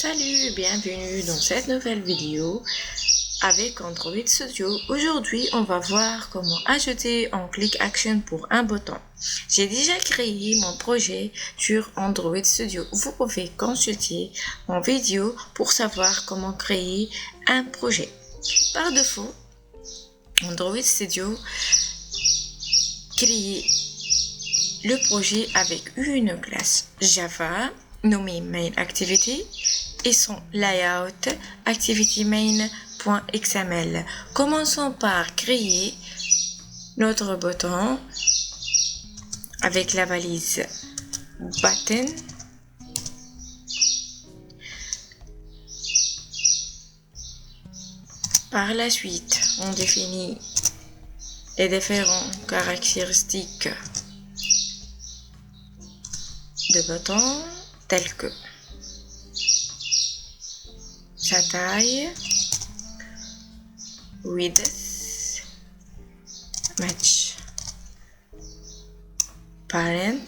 Salut, bienvenue dans cette nouvelle vidéo avec Android Studio. Aujourd'hui, on va voir comment ajouter un click action pour un bouton. J'ai déjà créé mon projet sur Android Studio. Vous pouvez consulter mon vidéo pour savoir comment créer un projet. Par défaut, Android Studio crée le projet avec une classe Java nommée MainActivity et son layout ActivityMain.xml. Commençons par créer notre bouton avec la valise button. Par la suite, on définit les différentes caractéristiques de bouton telles que sa taille, width, match, parent,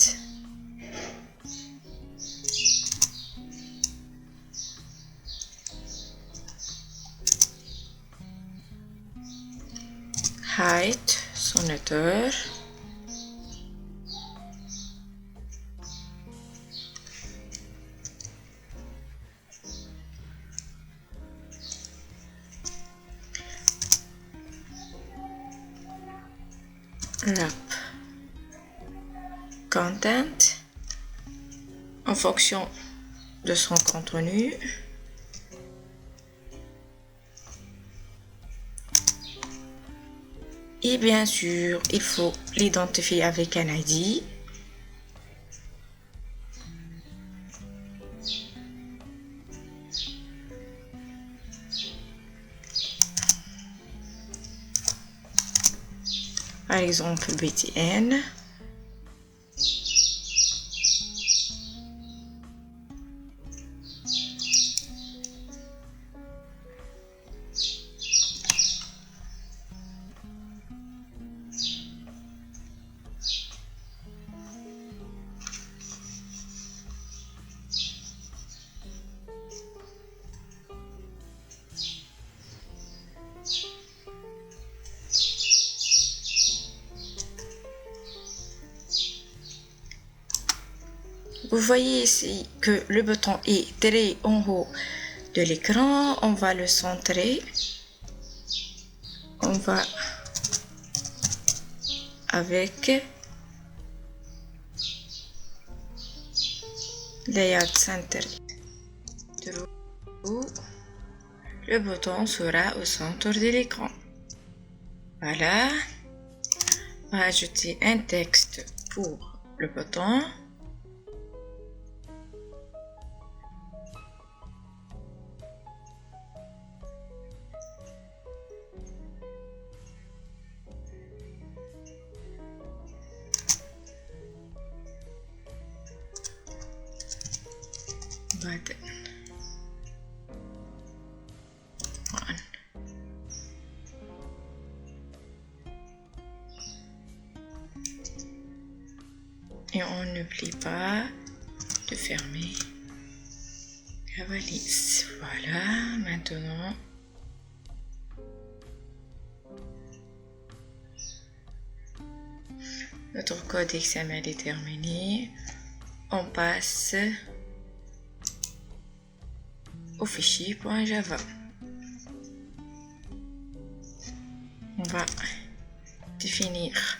height, son hauteur, wrap, content, en fonction de son contenu, et bien sûr, il faut l'identifier avec un ID. Par exemple, BTN. Vous voyez ici que le bouton est très en haut de l'écran. On va le centrer. On va avec Layout Center. Le bouton sera au centre de l'écran. Voilà. On va ajouter un texte pour le bouton. Button. One. Et on n'oublie pas de fermer la valise. Voilà, maintenant notre code XML est terminé. On passe au fichier .java. On va définir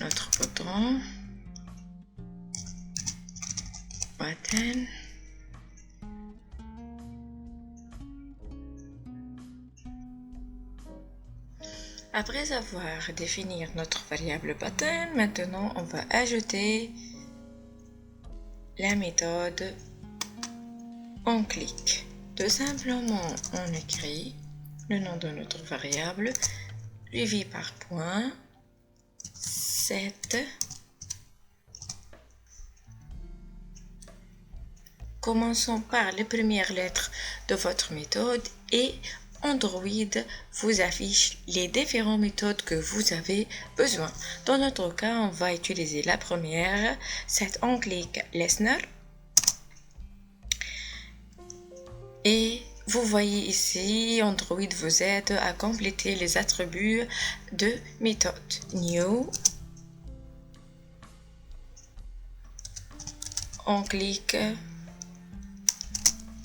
notre bouton button. Après avoir défini notre variable button, maintenant on va ajouter la méthode onClick. Tout simplement, on écrit le nom de notre variable suivi par point, set. Commençons par les premières lettres de votre méthode et Android vous affiche les différentes méthodes que vous avez besoin. Dans notre cas, on va utiliser la première, set onClick listener. Et vous voyez ici, Android vous aide à compléter les attributs de méthode. New. On clique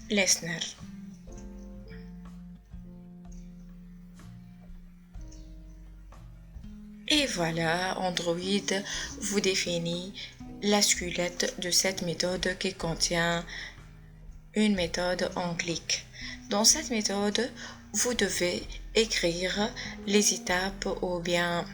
Listener. Et voilà, Android vous définit la squelette de cette méthode qui contient une méthode en clic. Dans cette méthode, vous devez écrire les étapes ou bien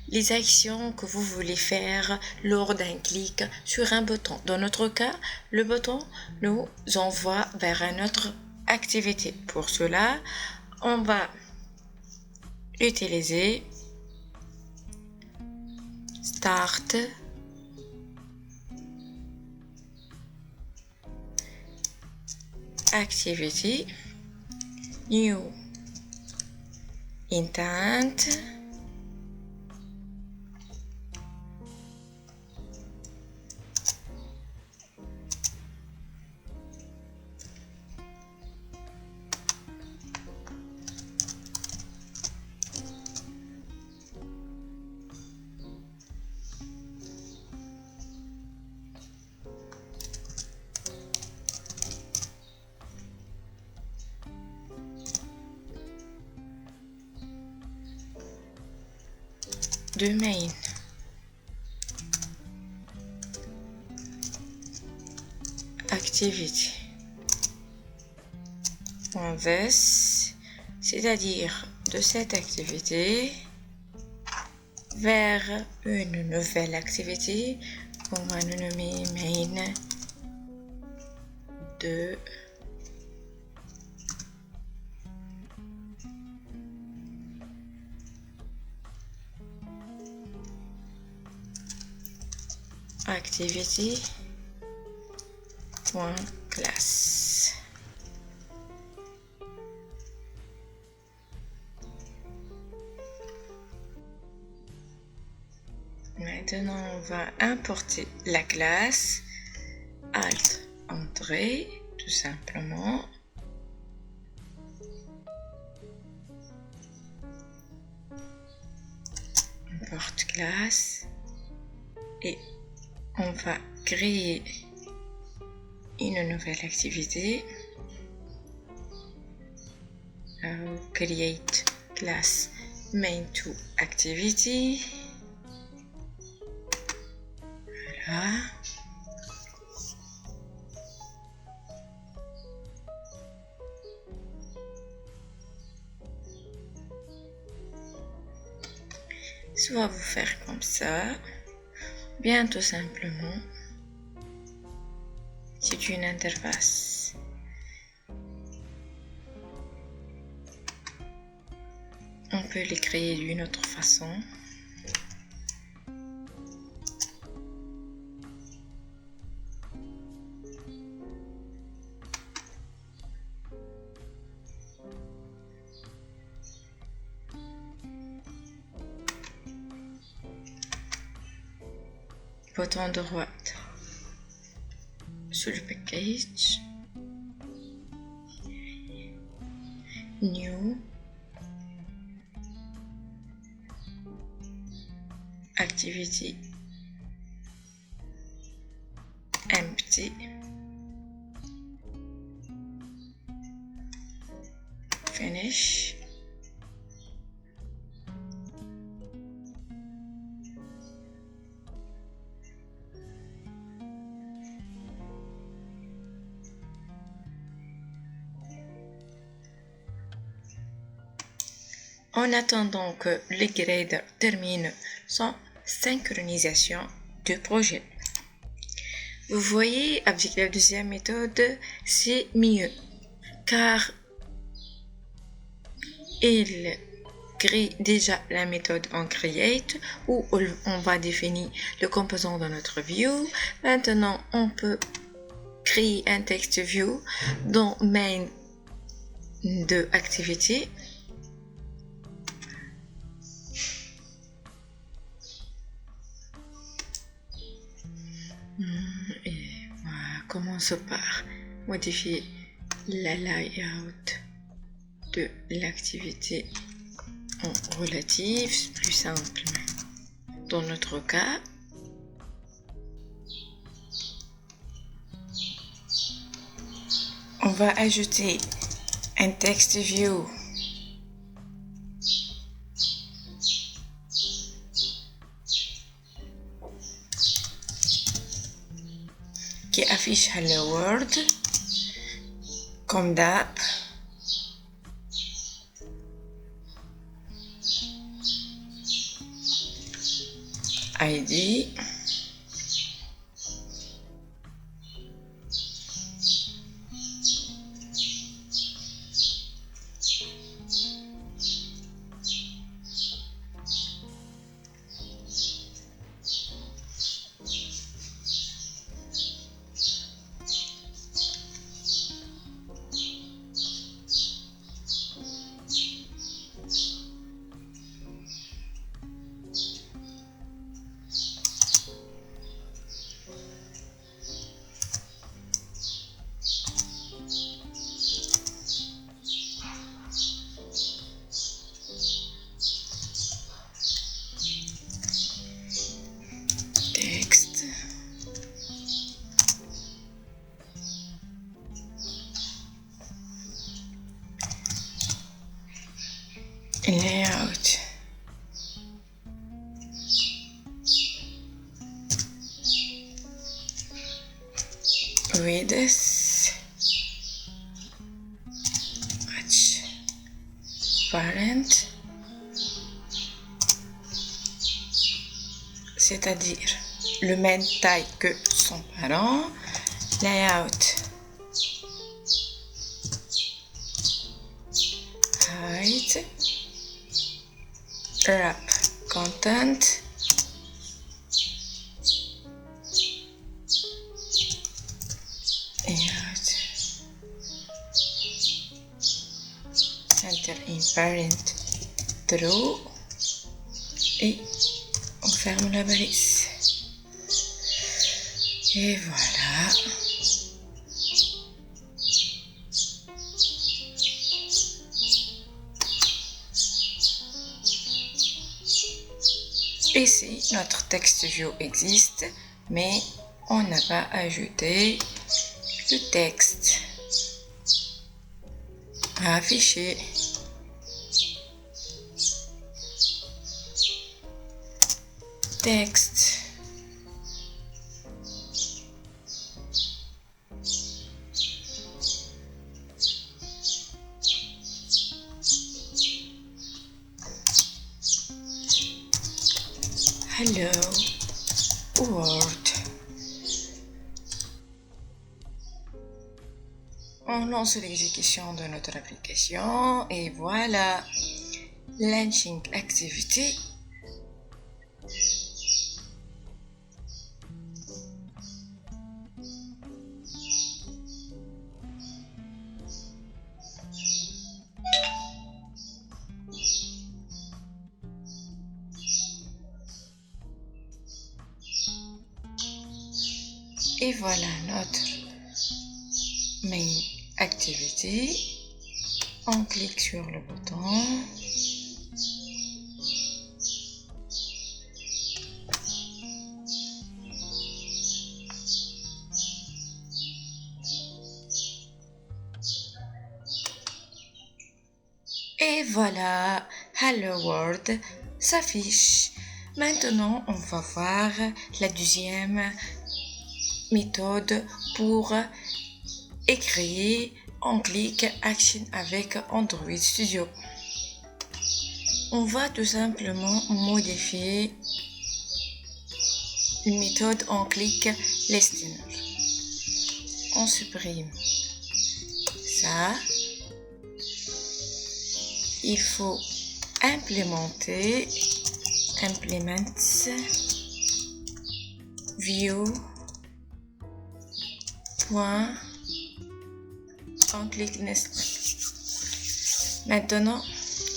les actions que vous voulez faire lors d'un clic sur un bouton. Dans notre cas, le bouton nous envoie vers une autre activité. Pour cela, on va utiliser Start Activity, New Intent, de main. Activity. This, c'est-à-dire de cette activité vers une nouvelle activité qu'on va nommer main 2. Activity classe. Maintenant, on va importer la classe. Alt, Entrée, tout simplement. Import classe. Et on va créer une nouvelle activité. Create class main2 activity. Voilà. Soit vous faire comme ça, bien tout simplement. C'est une interface. On peut les créer d'une autre façon. Bouton droit sur le package. New. Activity. Empty. Finish. En attendant que le grader termine son synchronisation de projet. Vous voyez, avec la deuxième méthode, c'est mieux, car il crée déjà la méthode en create, où on va définir le composant de notre view. Maintenant, on peut créer un text view dans main de activité. Et voilà, commence par modifier la layout de l'activité en relatif, plus simple. Dans notre cas, on va ajouter un text view qui affiche Hello World comme d'hab. ID. Layout. Width. Match. Parent. C'est-à-dire le même taille que son parent. Layout. Height. Wrap content. Layout. Center in parent true. Et on ferme la balise. Et voilà. Ici, notre text view existe, mais on n'a pas ajouté le texte à afficher. Texte. Hello World. On lance l'exécution de notre application et voilà, launching activity. Et voilà notre main activity. On clique sur le bouton. Et voilà, Hello World s'affiche. Maintenant, on va voir la deuxième méthode pour créer un click action avec Android Studio. On va tout simplement modifier une méthode en click listener. On supprime ça. Il faut implémenter implements view point en click list. Maintenant,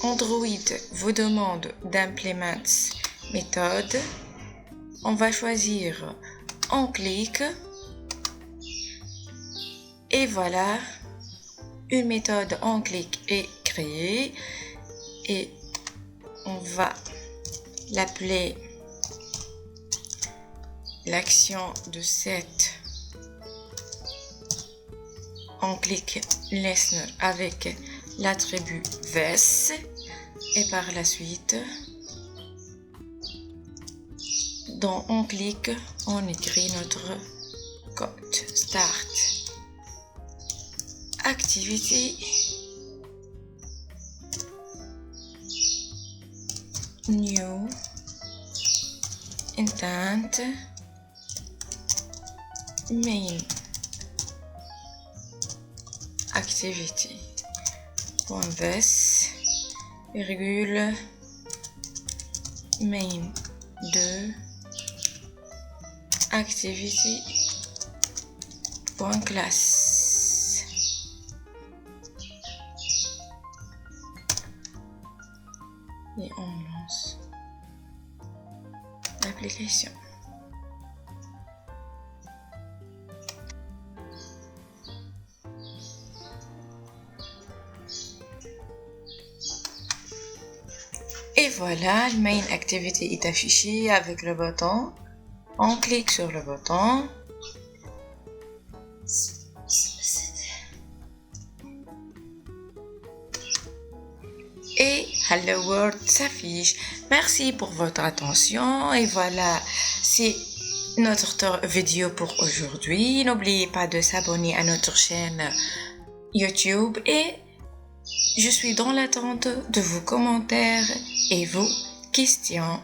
Android vous demande d'implements méthode. On va choisir en click et voilà, une méthode en clic est créée et on va l'appeler l'action de cette on clique listener avec l'attribut this et par la suite dans on clique on écrit notre code start activity new intent main activity .this virgule main 2 activity .class et on lance l'application. Et voilà, le main activity est affiché avec le bouton. On clique sur le bouton. Et Hello World s'affiche. Merci pour votre attention. Et voilà, c'est notre vidéo pour aujourd'hui. N'oubliez pas de s'abonner à notre chaîne YouTube et je suis dans l'attente de vos commentaires et vos questions.